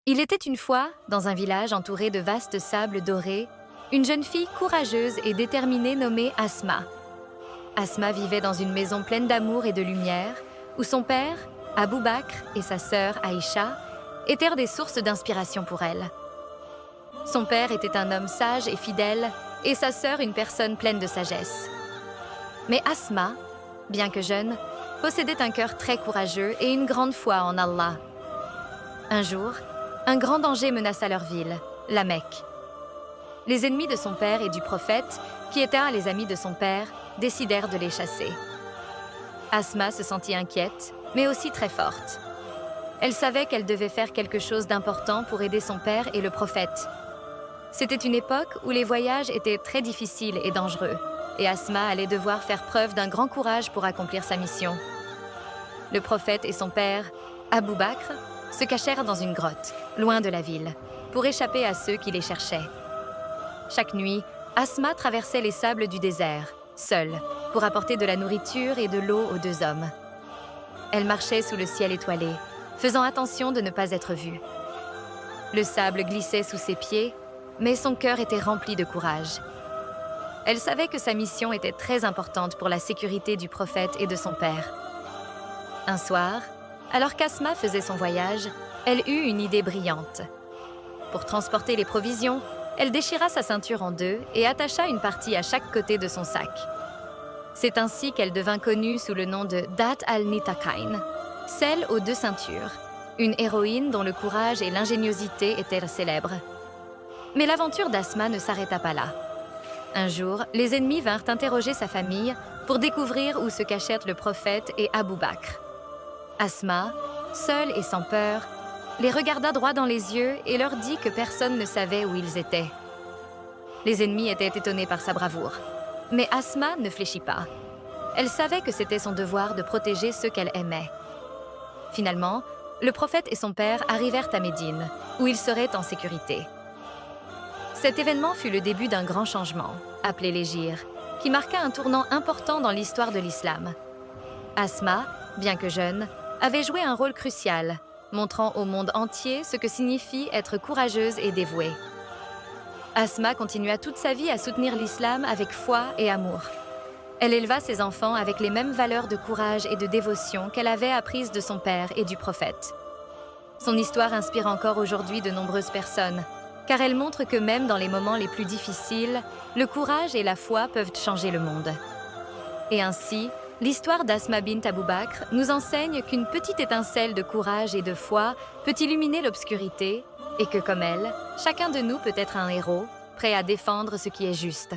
Il était une fois, dans un village entouré de vastes sables dorés, une jeune fille courageuse et déterminée nommée Asma. Asma vivait dans une maison pleine d'amour et de lumière, où son père, Abou Bakr, et sa sœur Aïcha étaient des sources d'inspiration pour elle. Son père était un homme sage et fidèle, et sa sœur une personne pleine de sagesse. Mais Asma, bien que jeune, possédait un cœur très courageux et une grande foi en Allah. Un jour, un grand danger menaça leur ville, la Mecque. Les ennemis de son père et du prophète, qui étaient les amis de son père, décidèrent de les chasser. Asma se sentit inquiète, mais aussi très forte. Elle savait qu'elle devait faire quelque chose d'important pour aider son père et le prophète. C'était une époque où les voyages étaient très difficiles et dangereux, et Asma allait devoir faire preuve d'un grand courage pour accomplir sa mission. Le prophète et son père, Abou Bakr, se cachèrent dans une grotte, loin de la ville, pour échapper à ceux qui les cherchaient. Chaque nuit, Asma traversait les sables du désert, seule, pour apporter de la nourriture et de l'eau aux deux hommes. Elle marchait sous le ciel étoilé, faisant attention de ne pas être vue. Le sable glissait sous ses pieds, mais son cœur était rempli de courage. Elle savait que sa mission était très importante pour la sécurité du prophète et de son père. Un soir, alors qu'Asma faisait son voyage, elle eut une idée brillante. Pour transporter les provisions, elle déchira sa ceinture en deux et attacha une partie à chaque côté de son sac. C'est ainsi qu'elle devint connue sous le nom de Dat al-Nitaqain, celle aux deux ceintures, une héroïne dont le courage et l'ingéniosité étaient célèbres. Mais l'aventure d'Asma ne s'arrêta pas là. Un jour, les ennemis vinrent interroger sa famille pour découvrir où se cachèrent le prophète et Abou Bakr. Asma, seule et sans peur, les regarda droit dans les yeux et leur dit que personne ne savait où ils étaient. Les ennemis étaient étonnés par sa bravoure. Mais Asma ne fléchit pas. Elle savait que c'était son devoir de protéger ceux qu'elle aimait. Finalement, le prophète et son père arrivèrent à Médine, où ils seraient en sécurité. Cet événement fut le début d'un grand changement, appelé l'Hégire, qui marqua un tournant important dans l'histoire de l'islam. Asma, bien que jeune, avait joué un rôle crucial, montrant au monde entier ce que signifie être courageuse et dévouée. Asma continua toute sa vie à soutenir l'islam avec foi et amour. Elle éleva ses enfants avec les mêmes valeurs de courage et de dévotion qu'elle avait apprises de son père et du prophète. Son histoire inspire encore aujourd'hui de nombreuses personnes, car elle montre que même dans les moments les plus difficiles, le courage et la foi peuvent changer le monde. Et ainsi, l'histoire d'Asma bint Abou Bakr nous enseigne qu'une petite étincelle de courage et de foi peut illuminer l'obscurité et que, comme elle, chacun de nous peut être un héros, prêt à défendre ce qui est juste.